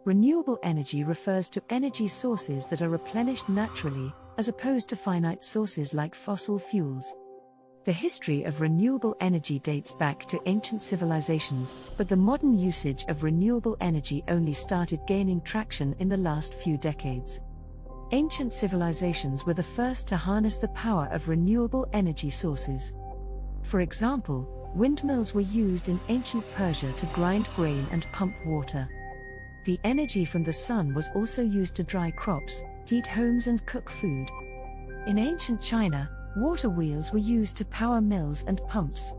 Renewable energy refers to energy sources that are replenished naturally, as opposed to finite sources like fossil fuels. The history of renewable energy dates back to ancient civilizations, but the modern usage of renewable energy only started gaining traction in the last few decades. Ancient civilizations were the first to harness the power of renewable energy sources. For example, windmills were used in ancient Persia to grind grain and pump water. The energy from the sun was also used to dry crops, heat homes and cook food. In ancient China, water wheels were used to power mills and pumps.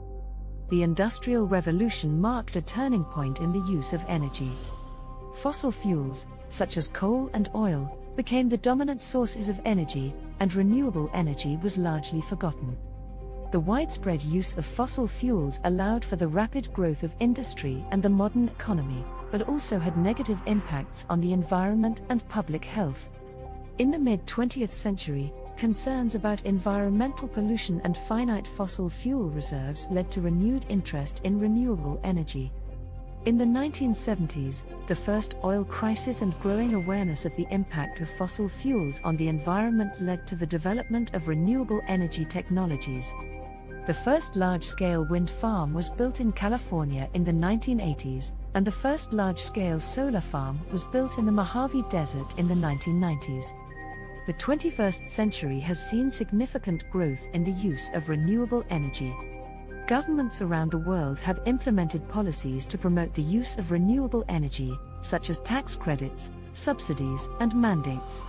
The Industrial Revolution marked a turning point in the use of energy. Fossil fuels, such as coal and oil, became the dominant sources of energy, and renewable energy was largely forgotten. The widespread use of fossil fuels allowed for the rapid growth of industry and the modern economy, but also had negative impacts on the environment and public health. In the mid-20th century, concerns about environmental pollution and finite fossil fuel reserves led to renewed interest in renewable energy. In the 1970s, the first oil crisis and growing awareness of the impact of fossil fuels on the environment led to the development of renewable energy technologies. The first large-scale wind farm was built in California in the 1980s, and the first large-scale solar farm was built in the Mojave Desert in the 1990s. The 21st century has seen significant growth in the use of renewable energy. Governments around the world have implemented policies to promote the use of renewable energy, such as tax credits, subsidies, and mandates.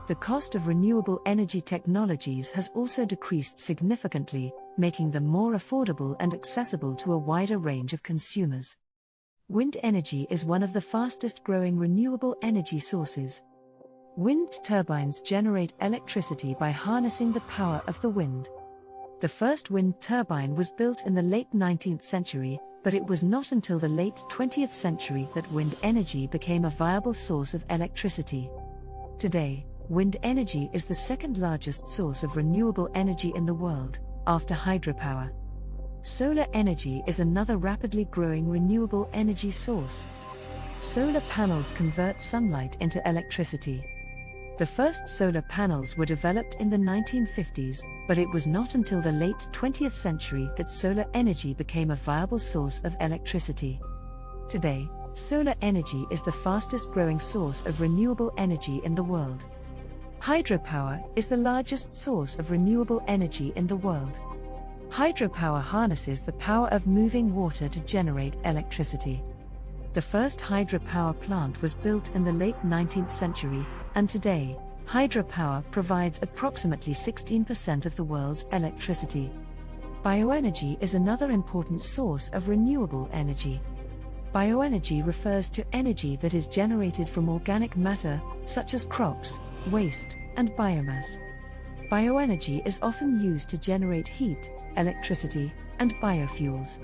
The cost of renewable energy technologies has also decreased significantly, making them more affordable and accessible to a wider range of consumers. Wind energy is one of the fastest-growing renewable energy sources. Wind turbines generate electricity by harnessing the power of the wind. The first wind turbine was built in the late 19th century, but it was not until the late 20th century that wind energy became a viable source of electricity. Today, wind energy is the second largest source of renewable energy in the world, after hydropower. Solar energy is another rapidly growing renewable energy source. Solar panels convert sunlight into electricity. The first solar panels were developed in the 1950s, but it was not until the late 20th century that solar energy became a viable source of electricity. Today, solar energy is the fastest-growing source of renewable energy in the world. Hydropower is the largest source of renewable energy in the world. Hydropower harnesses the power of moving water to generate electricity. The first hydropower plant was built in the late 19th century, and today, hydropower provides approximately 16% of the world's electricity. Bioenergy is another important source of renewable energy. Bioenergy refers to energy that is generated from organic matter, such as crops, waste, and biomass. Bioenergy is often used to generate heat, electricity, and biofuels.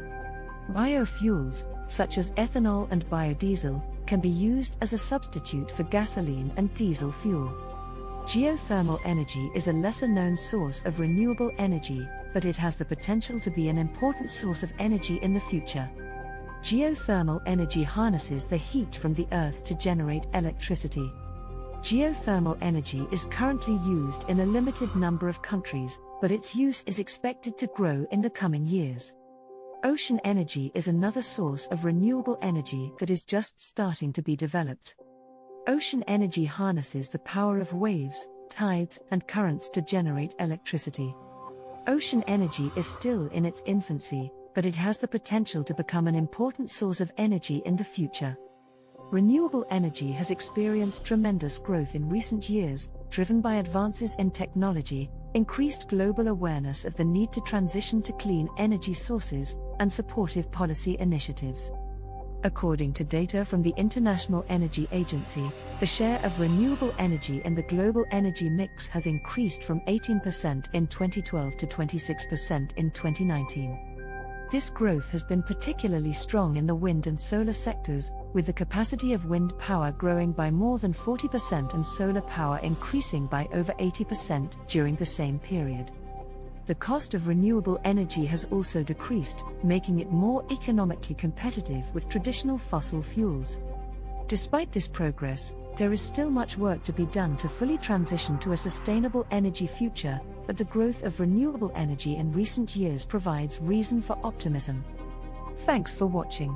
Biofuels, such as ethanol and biodiesel, can be used as a substitute for gasoline and diesel fuel. Geothermal energy is a lesser-known source of renewable energy, but it has the potential to be an important source of energy in the future. Geothermal energy harnesses the heat from the earth to generate electricity. Geothermal energy is currently used in a limited number of countries, but its use is expected to grow in the coming years. Ocean energy is another source of renewable energy that is just starting to be developed. Ocean energy harnesses the power of waves, tides, and currents to generate electricity. Ocean energy is still in its infancy, but it has the potential to become an important source of energy in the future. Renewable energy has experienced tremendous growth in recent years, driven by advances in technology, increased global awareness of the need to transition to clean energy sources, and supportive policy initiatives. According to data from the International Energy Agency, the share of renewable energy in the global energy mix has increased from 18% in 2012 to 26% in 2019. This growth has been particularly strong in the wind and solar sectors, with the capacity of wind power growing by more than 40% and solar power increasing by over 80% during the same period. The cost of renewable energy has also decreased, making it more economically competitive with traditional fossil fuels. Despite this progress, there is still much work to be done to fully transition to a sustainable energy future, but the growth of renewable energy in recent years provides reason for optimism. Thanks for watching.